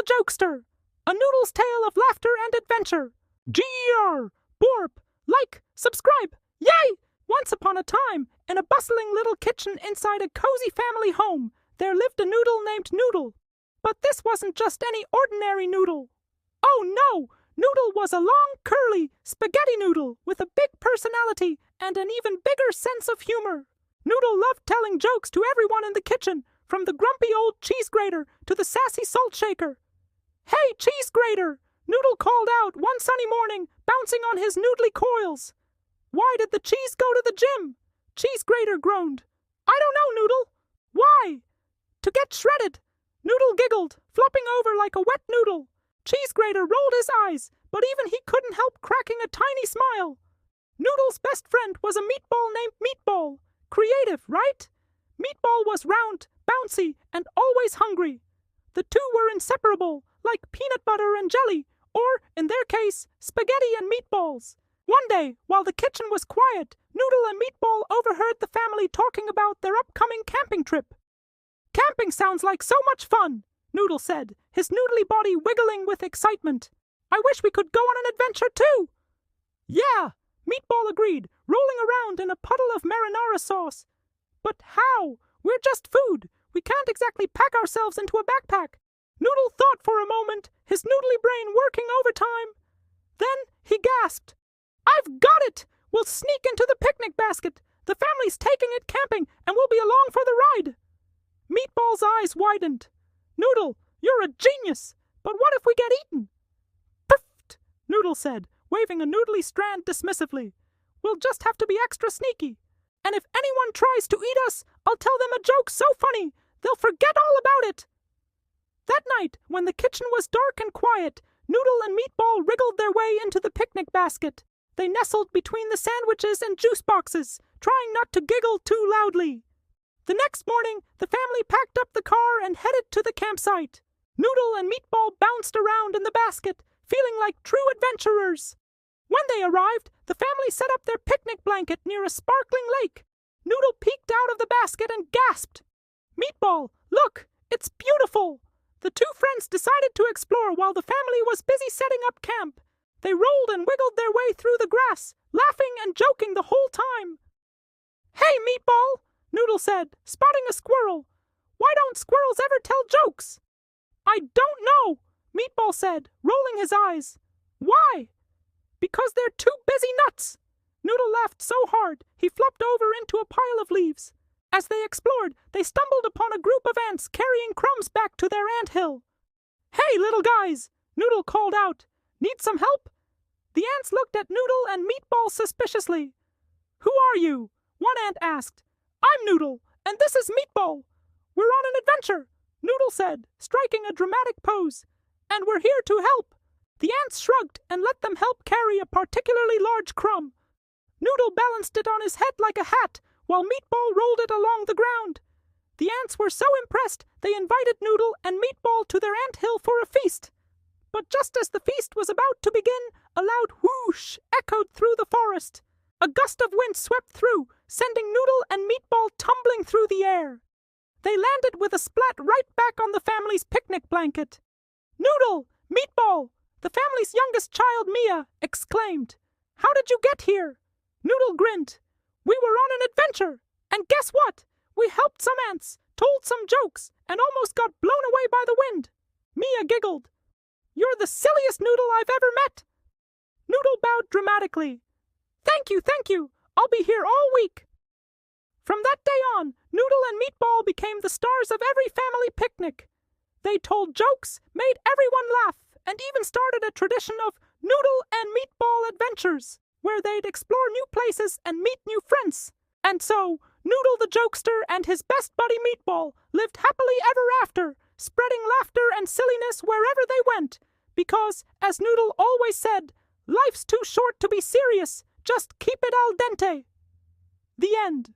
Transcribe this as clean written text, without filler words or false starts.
the Jokester, a Noodle's tale of laughter and adventure. G-E-R, Borp, like, subscribe, yay! Once upon a time, in a bustling little kitchen inside a cozy family home, there lived a noodle named Noodle. But this wasn't just any ordinary noodle. Oh no! Noodle was a long, curly, spaghetti noodle with a big personality and an even bigger sense of humor. Noodle loved telling jokes to everyone in the kitchen, from the grumpy old cheese grater to the sassy salt shaker. "Hey, cheese grater!" Noodle called out one sunny morning, bouncing on his noodly coils. "Why did the cheese go to the gym?" Cheese grater groaned. "I don't know, Noodle." "Why?" "To get shredded." Noodle giggled, flopping over like a wet noodle. Cheese grater rolled his eyes, but even he couldn't help cracking a tiny smile. Noodle's best friend was a meatball named Meatball. Creative, right? Meatball was round, bouncy, and always hungry. The two were inseparable, like peanut butter and jelly, or, in their case, spaghetti and meatballs. One day, while the kitchen was quiet, Noodle and Meatball overheard the family talking about their upcoming camping trip. "Camping sounds like so much fun," Noodle said, his noodly body wiggling with excitement. "I wish we could go on an adventure too." "Yeah," Meatball agreed, rolling around in a puddle of marinara sauce. "But how? We're just food. We can't exactly pack ourselves into a backpack." Noodle thought for a moment, his noodly brain working overtime. Then he gasped. "I've got it! We'll sneak into the picnic basket. The family's taking it camping, and we'll be along for the ride." Meatball's eyes widened. "Noodle, you're a genius! But what if we get eaten?" "Pfft!" Noodle said, waving a noodly strand dismissively. "We'll just have to be extra sneaky. And if anyone tries to eat us, I'll tell them a joke so funny, they'll forget all about it." That night, when the kitchen was dark and quiet, Noodle and Meatball wriggled their way into the picnic basket. They nestled between the sandwiches and juice boxes, trying not to giggle too loudly. The next morning, the family packed up the car and headed to the campsite. Noodle and Meatball bounced around in the basket, feeling like true adventurers. When they arrived, the family set up their picnic blanket near a sparkling lake. Noodle peeked out of the basket and gasped. "Meatball, look, it's beautiful!" The two friends decided to explore while the family was busy setting up camp. They rolled and wiggled their way through the grass, laughing and joking the whole time. "Hey, Meatball!" Noodle said, spotting a squirrel. "Why don't squirrels ever tell jokes?" "I don't know," Meatball said, rolling his eyes. "Why?" "Because they're too busy nuts." Noodle laughed so hard, he flopped over into a pile of leaves. As they explored, they stumbled upon a group of ants carrying crumbs back to their anthill. "Hey, little guys!" Noodle called out. "Need some help?" The ants looked at Noodle and Meatball suspiciously. "Who are you?" one ant asked. "I'm Noodle, and this is Meatball. We're on an adventure," Noodle said, striking a dramatic pose. "And we're here to help." The ants shrugged and let them help carry a particularly large crumb. Noodle balanced it on his head like a hat, while Meatball rolled it along the ground. The ants were so impressed they invited Noodle and Meatball to their anthill for a feast. But just as the feast was about to begin, a loud whoosh echoed through the forest. A gust of wind swept through, sending Noodle and Meatball tumbling through the air. They landed with a splat right back on the family's picnic blanket. "Noodle! Meatball!" the family's youngest child, Mia, exclaimed. "How did you get here?" Noodle grinned. "We were on an adventure, and guess what? We helped some ants, told some jokes, and almost got blown away by the wind." Mia giggled. "You're the silliest Noodle I've ever met." Noodle bowed dramatically. Thank you. I'll be here all week." From that day on, Noodle and Meatball became the stars of every family picnic. They told jokes, made everyone laugh, and even started a tradition of Noodle and Meatball Adventures, where they'd explore new places and meet new friends. And so, Noodle the Jokester and his best buddy Meatball lived happily ever after, spreading laughter and silliness wherever they went, because, as Noodle always said, life's too short to be serious, just keep it al dente. The end.